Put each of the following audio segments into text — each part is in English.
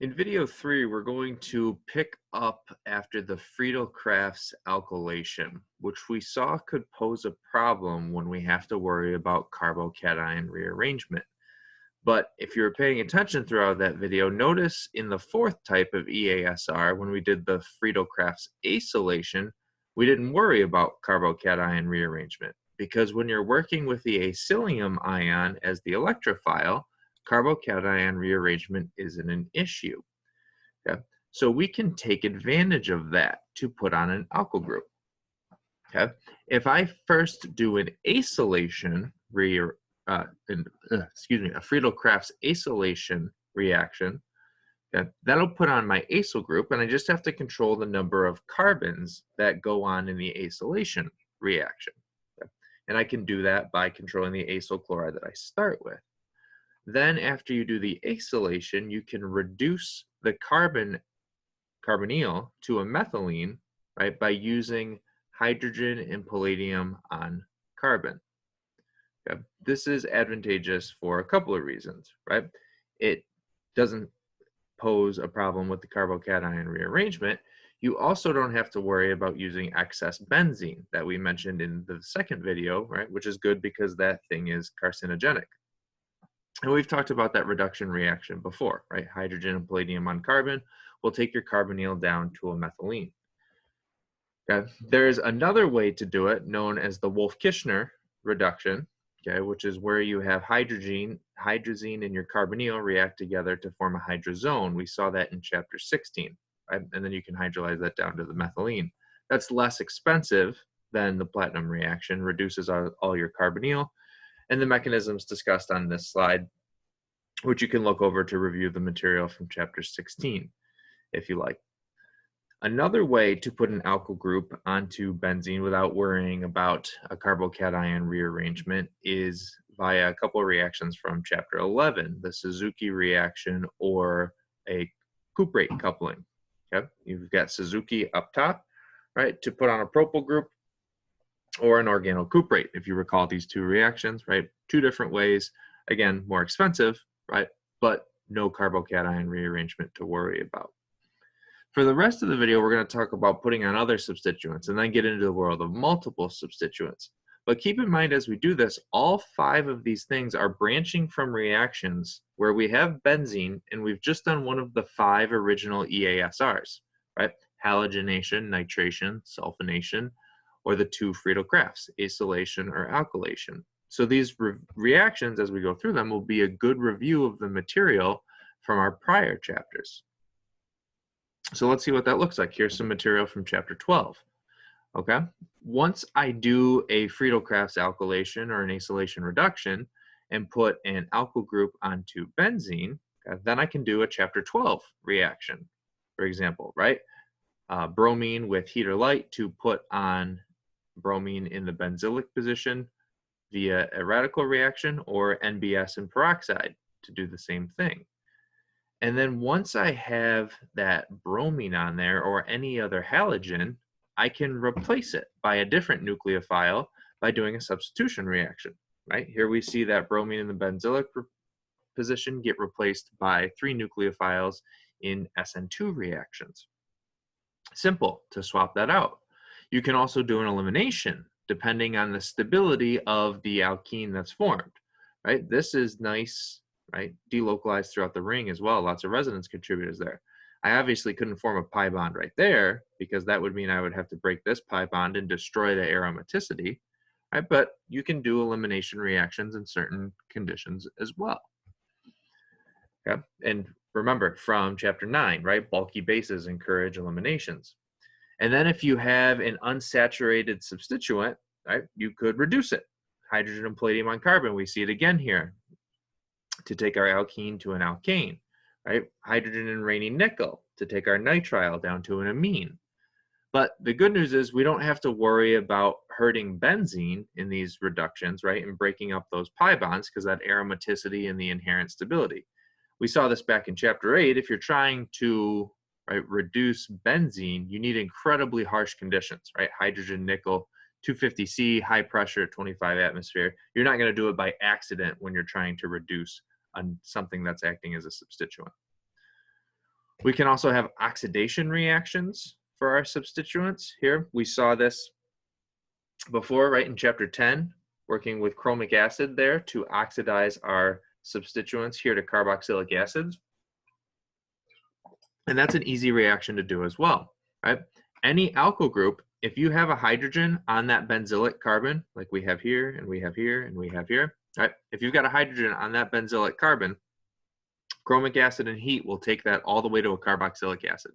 In video 3, we're going to pick up after the Friedel-Crafts alkylation, which we saw could pose a problem when we have to worry about carbocation rearrangement. But if you were paying attention throughout that video, notice in the fourth type of EASR, when we did the Friedel-Crafts acylation, we didn't worry about carbocation rearrangement, because when you're working with the acylium ion as the electrophile, carbocation rearrangement isn't an issue. Okay? So we can take advantage of that to put on an alkyl group. Okay? If I first do an acylation a Friedel-Crafts acylation reaction, okay, that'll put on my acyl group, and I just have to control the number of carbons that go on in the acylation reaction. Okay? And I can do that by controlling the acyl chloride that I start with. Then after you do the acylation, you can reduce the carbonyl to a methylene, right, by using hydrogen and palladium on carbon. Okay? This is advantageous for a couple of reasons, right? It doesn't pose a problem with the carbocation rearrangement. You also don't have to worry about using excess benzene that we mentioned in the second video, right, which is good because that thing is carcinogenic. And we've talked about that reduction reaction before, right? Hydrogen and palladium on carbon will take your carbonyl down to a methylene. Okay? There's another way to do it known as the Wolff-Kishner reduction, okay, which is where you have hydrazine and your carbonyl react together to form a hydrazone. We saw that in chapter 16, right? And then you can hydrolyze that down to the methylene. That's less expensive than the platinum reaction, reduces all your carbonyl, and the mechanisms discussed on this slide, which you can look over to review the material from chapter 16, if you like. Another way to put an alkyl group onto benzene without worrying about a carbocation rearrangement is via a couple of reactions from chapter 11, the Suzuki reaction or a cuprate coupling. Okay? You've got Suzuki up top, right, to put on a propyl group, or an organocuprate, if you recall these two reactions, right? Two different ways, again, more expensive, right? But no carbocation rearrangement to worry about. For the rest of the video, we're going to talk about putting on other substituents and then get into the world of multiple substituents. But keep in mind as we do this, all 5 of these things are branching from reactions where we have benzene and we've just done one of the 5 original EASRs, right? Halogenation, nitration, sulfonation, or the 2 Friedel-Crafts, acylation or alkylation. So these reactions, as we go through them, will be a good review of the material from our prior chapters. So let's see what that looks like. Here's some material from chapter 12. Okay, once I do a Friedel-Crafts alkylation or an acylation reduction and put an alkyl group onto benzene, okay, then I can do a chapter 12 reaction, for example, right? Bromine with heat or light to put on bromine in the benzylic position via a radical reaction, or NBS and peroxide to do the same thing. And then once I have that bromine on there or any other halogen, I can replace it by a different nucleophile by doing a substitution reaction, right? Here we see that bromine in the benzylic position get replaced by 3 nucleophiles in SN2 reactions. Simple to swap that out. You can also do an elimination depending on the stability of the alkene that's formed, right? This is nice, right? Delocalized throughout the ring as well. Lots of resonance contributors there. I obviously couldn't form a pi bond right there because that would mean I would have to break this pi bond and destroy the aromaticity, right? But you can do elimination reactions in certain conditions as well. Okay? And remember from chapter 9, right? Bulky bases encourage eliminations. And then if you have an unsaturated substituent, right, you could reduce it. Hydrogen and palladium on carbon, we see it again here to take our alkene to an alkane, right? Hydrogen and rhenium nickel to take our nitrile down to an amine. But the good news is we don't have to worry about hurting benzene in these reductions, right, and breaking up those pi bonds because that aromaticity and the inherent stability. We saw this back in chapter 8. If you're trying to reduce benzene, you need incredibly harsh conditions, right? Hydrogen, nickel, 250 C, high pressure, 25 atmosphere. You're not going to do it by accident when you're trying to reduce something that's acting as a substituent. We can also have oxidation reactions for our substituents. Here, we saw this before, right, in chapter 10, working with chromic acid there to oxidize our substituents here to carboxylic acids. And that's an easy reaction to do as well, right? Any alkyl group, if you have a hydrogen on that benzylic carbon, like we have here, and we have here, and we have here, right? If you've got a hydrogen on that benzylic carbon, chromic acid and heat will take that all the way to a carboxylic acid.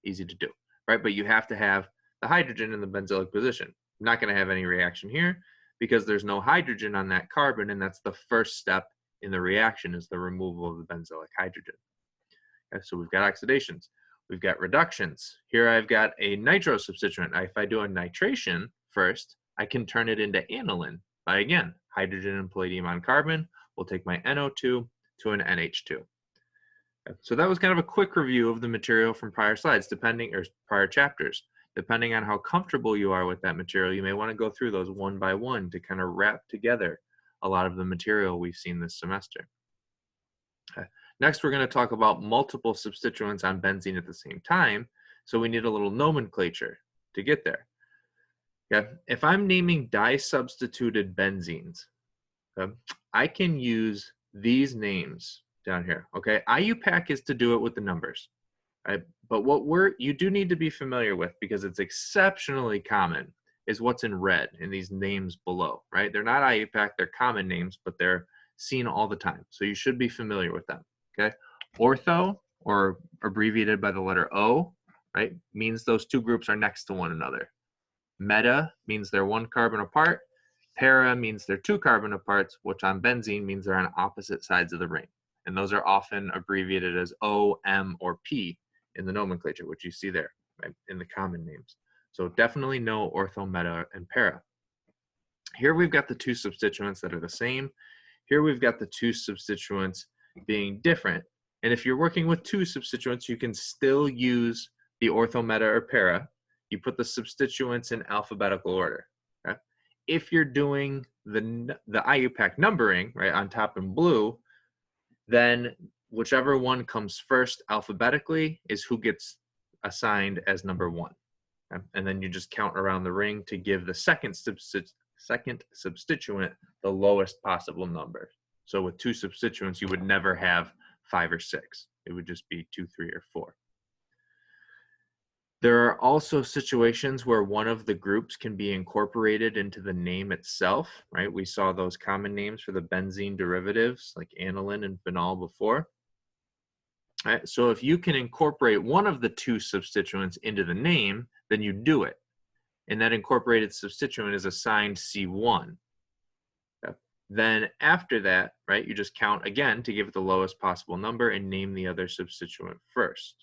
Easy to do, right? But you have to have the hydrogen in the benzylic position. I'm not going to have any reaction here because there's no hydrogen on that carbon, and that's the first step in the reaction is the removal of the benzylic hydrogen. Okay, so we've got oxidations. We've got reductions. Here I've got a nitro substituent. If I do a nitration first, I can turn it into aniline by, again, hydrogen and palladium on carbon. We'll take my NO2 to an NH2. So that was kind of a quick review of the material from prior slides, or prior chapters. Depending on how comfortable you are with that material, you may want to go through those one by one to kind of wrap together a lot of the material we've seen this semester. Okay. Next, we're going to talk about multiple substituents on benzene at the same time, so we need a little nomenclature to get there. Okay. If I'm naming disubstituted benzenes, okay, I can use these names down here. Okay, IUPAC is to do it with the numbers, right? But what you do need to be familiar with, because it's exceptionally common, is what's in red in these names below, right? They're not IUPAC, they're common names, but they're seen all the time. So you should be familiar with them, okay? Ortho, or abbreviated by the letter O, right, means those two groups are next to one another. Meta means they're one carbon apart. Para means they're two carbon aparts, which on benzene means they're on opposite sides of the ring. And those are often abbreviated as O, M, or P in the nomenclature, which you see there, right, in the common names. So definitely know ortho, meta, and para. Here we've got the two substituents that are the same. Here we've got the two substituents being different. And if you're working with two substituents, you can still use the ortho, meta, or para. You put the substituents in alphabetical order. Okay? If you're doing the IUPAC numbering, right, on top in blue, then whichever one comes first alphabetically is who gets assigned as number one. Okay? And then you just count around the ring to give the second substituent the lowest possible number. So with two substituents, you would never have 5 or 6. It would just be 2, 3, or 4. There are also situations where one of the groups can be incorporated into the name itself, right? We saw those common names for the benzene derivatives like aniline and phenol before. All right, so if you can incorporate one of the two substituents into the name, then you do it. And that incorporated substituent is assigned C1. Okay. Then after that, right, you just count again to give it the lowest possible number and name the other substituent first.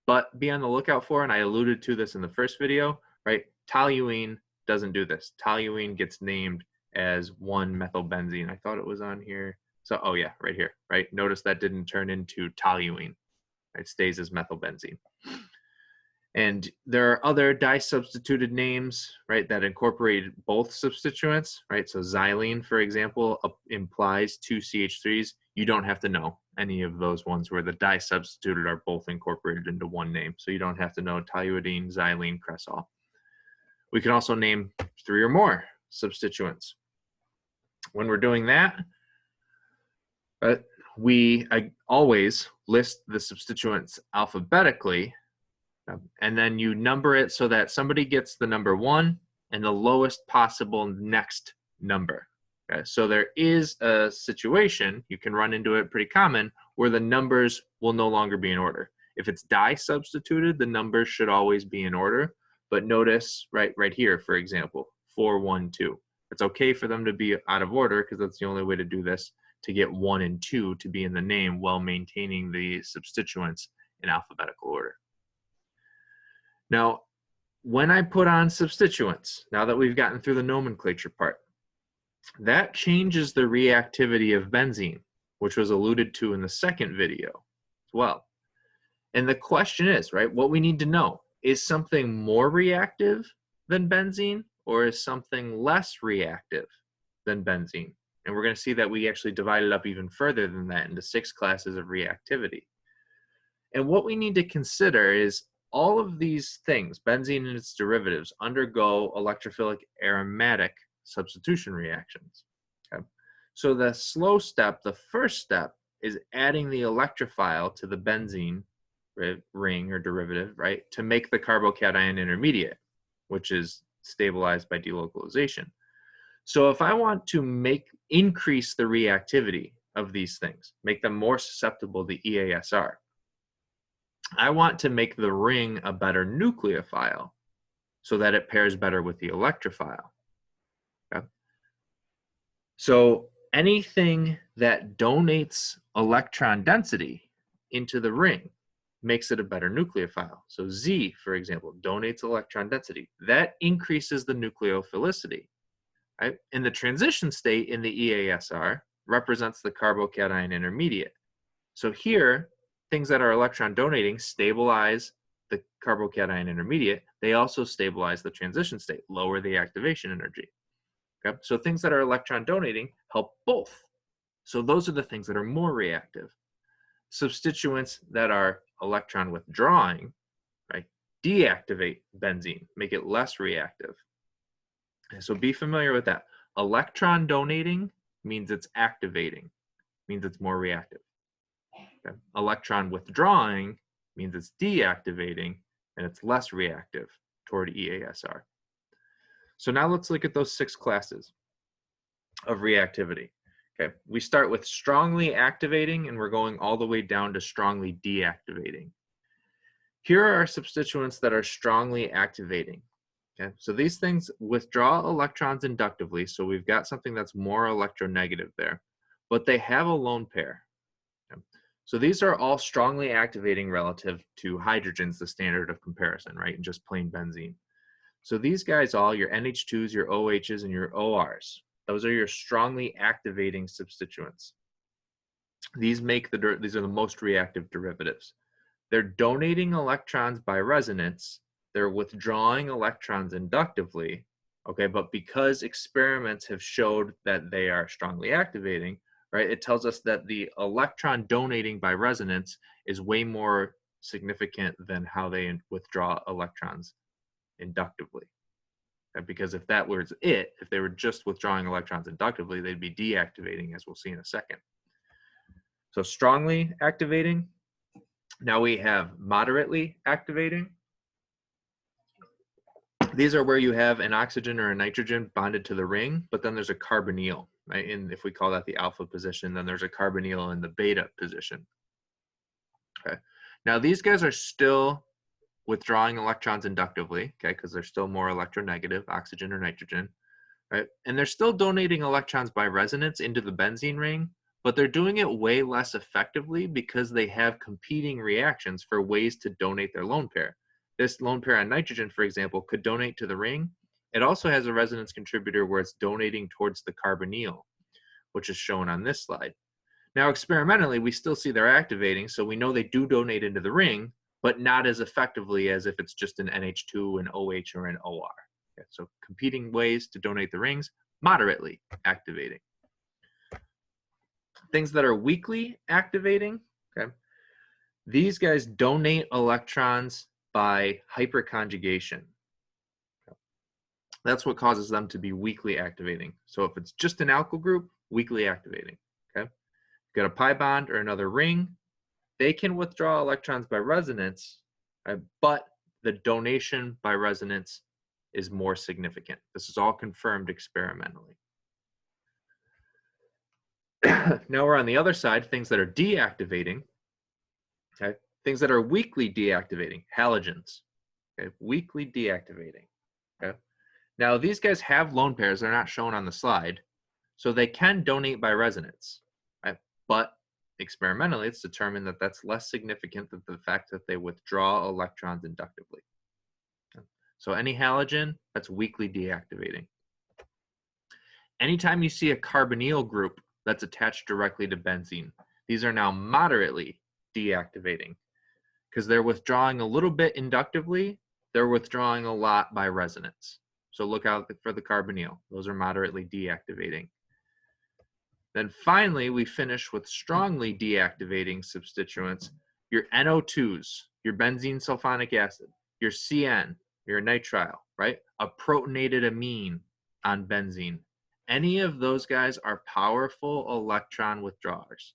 But be on the lookout for, and I alluded to this in the first video, right? Toluene doesn't do this. Toluene gets named as 1-methylbenzene. I thought it was on here. So, oh yeah, right here, right? Notice that didn't turn into toluene. It stays as methylbenzene. And there are other disubstituted names, right, that incorporate both substituents, right? So xylene, for example, implies 2 CH3s. You don't have to know any of those ones where the disubstituted are both incorporated into one name. So you don't have to know toluidine, xylene, cresol. We can also name 3 or more substituents. When we're doing that, we always list the substituents alphabetically, and then you number it so that somebody gets the number 1 and the lowest possible next number. Okay, so there is a situation, you can run into it pretty common, where the numbers will no longer be in order. If it's disubstituted, the numbers should always be in order. But notice right here, for example, 4, 1, 2. It's okay for them to be out of order because that's the only way to do this, to get 1 and 2 to be in the name while maintaining the substituents in alphabetical order. Now, when I put on substituents, now that we've gotten through the nomenclature part, that changes the reactivity of benzene, which was alluded to in the second video as well. And the question is, right, what we need to know, is something more reactive than benzene, or is something less reactive than benzene? And we're going to see that we actually divide it up even further than that into 6 classes of reactivity. And what we need to consider is all of these things, benzene and its derivatives, undergo electrophilic aromatic substitution reactions. Okay? So the slow step, the first step, is adding the electrophile to the benzene ring or derivative, right, to make the carbocation intermediate, which is stabilized by delocalization. So if I want to increase the reactivity of these things, make them more susceptible to EASR, I want to make the ring a better nucleophile so that it pairs better with the electrophile. Okay? So anything that donates electron density into the ring makes it a better nucleophile. So Z, for example, donates electron density. That increases the nucleophilicity. Right? In the transition state in the EASR represents the carbocation intermediate. So here, things that are electron donating stabilize the carbocation intermediate. They also stabilize the transition state, lower the activation energy. Okay? So things that are electron donating help both. So those are the things that are more reactive. Substituents that are electron withdrawing, right, deactivate benzene, make it less reactive. So be familiar with that. Electron donating means it's activating, means it's more reactive. Okay? Electron withdrawing means it's deactivating and it's less reactive toward EASR. So now let's look at those 6 classes of reactivity. Okay, we start with strongly activating and we're going all the way down to strongly deactivating. Here are our substituents that are strongly activating. Okay, so these things withdraw electrons inductively, so we've got something that's more electronegative there, but they have a lone pair. Okay. So these are all strongly activating relative to hydrogens, the standard of comparison, right, and just plain benzene. So these guys all, your NH2s, your OHs, and your ORs, those are your strongly activating substituents. These are the most reactive derivatives. They're donating electrons by resonance. They're withdrawing electrons inductively, okay, but because experiments have showed that they are strongly activating, right, it tells us that the electron donating by resonance is way more significant than how they withdraw electrons inductively. Okay? Because if that was it, if they were just withdrawing electrons inductively, they'd be deactivating, as we'll see in a second. So strongly activating. Now we have moderately activating. These are where you have an oxygen or a nitrogen bonded to the ring, but then there's a carbonyl, right? And if we call that the alpha position, then there's a carbonyl in the beta position. Okay. Now these guys are still withdrawing electrons inductively, okay, because they're still more electronegative, oxygen or nitrogen, right? And they're still donating electrons by resonance into the benzene ring, but they're doing it way less effectively because they have competing reactions for ways to donate their lone pair. This lone pair on nitrogen, for example, could donate to the ring. It also has a resonance contributor where it's donating towards the carbonyl, which is shown on this slide. Now, experimentally, we still see they're activating, so we know they do donate into the ring, but not as effectively as if it's just an NH2, an OH, or an OR. Okay, so competing ways to donate the rings, moderately activating. Things that are weakly activating, okay, these guys donate electrons by hyperconjugation. That's what causes them to be weakly activating. So if it's just an alkyl group, weakly activating. Okay, got a pi bond or another ring, they can withdraw electrons by resonance, but the donation by resonance is more significant. This is all confirmed experimentally. Now we're on the other side, things that are deactivating. Okay, things that are weakly deactivating, halogens. Okay, weakly deactivating. Okay, now these guys have lone pairs. They're not shown on the slide, so they can donate by resonance. Right? But experimentally, it's determined that that's less significant than the fact that they withdraw electrons inductively. So any halogen, that's weakly deactivating. Anytime you see a carbonyl group that's attached directly to benzene, these are now moderately deactivating because they're withdrawing a little bit inductively, they're withdrawing a lot by resonance. So look out for the carbonyl. Those are moderately deactivating. Then finally, we finish with strongly deactivating substituents. your NO2s, your benzene sulfonic acid, your CN, your nitrile, right? A protonated amine on benzene. Any of those guys are powerful electron withdrawers.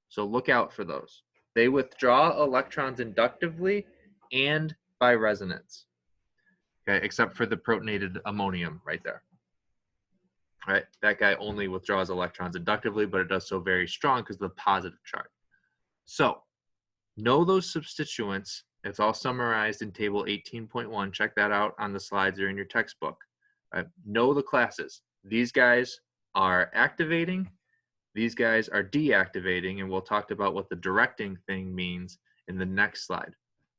So look out for those. They withdraw electrons inductively and by resonance. Okay, except for the protonated ammonium right there. Right, that guy only withdraws electrons inductively, but it does so very strong because of the positive charge. So know those substituents. It's all summarized in table 18.1. Check that out on the slides or in your textbook. Right? Know the classes. These guys are activating. These guys are deactivating, and we'll talk about what the directing thing means in the next slide.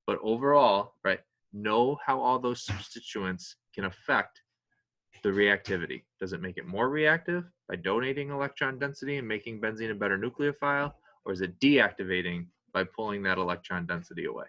But overall, right, know how all those substituents can affect the reactivity. Does it make it more reactive by donating electron density and making benzene a better nucleophile, or is it deactivating by pulling that electron density away?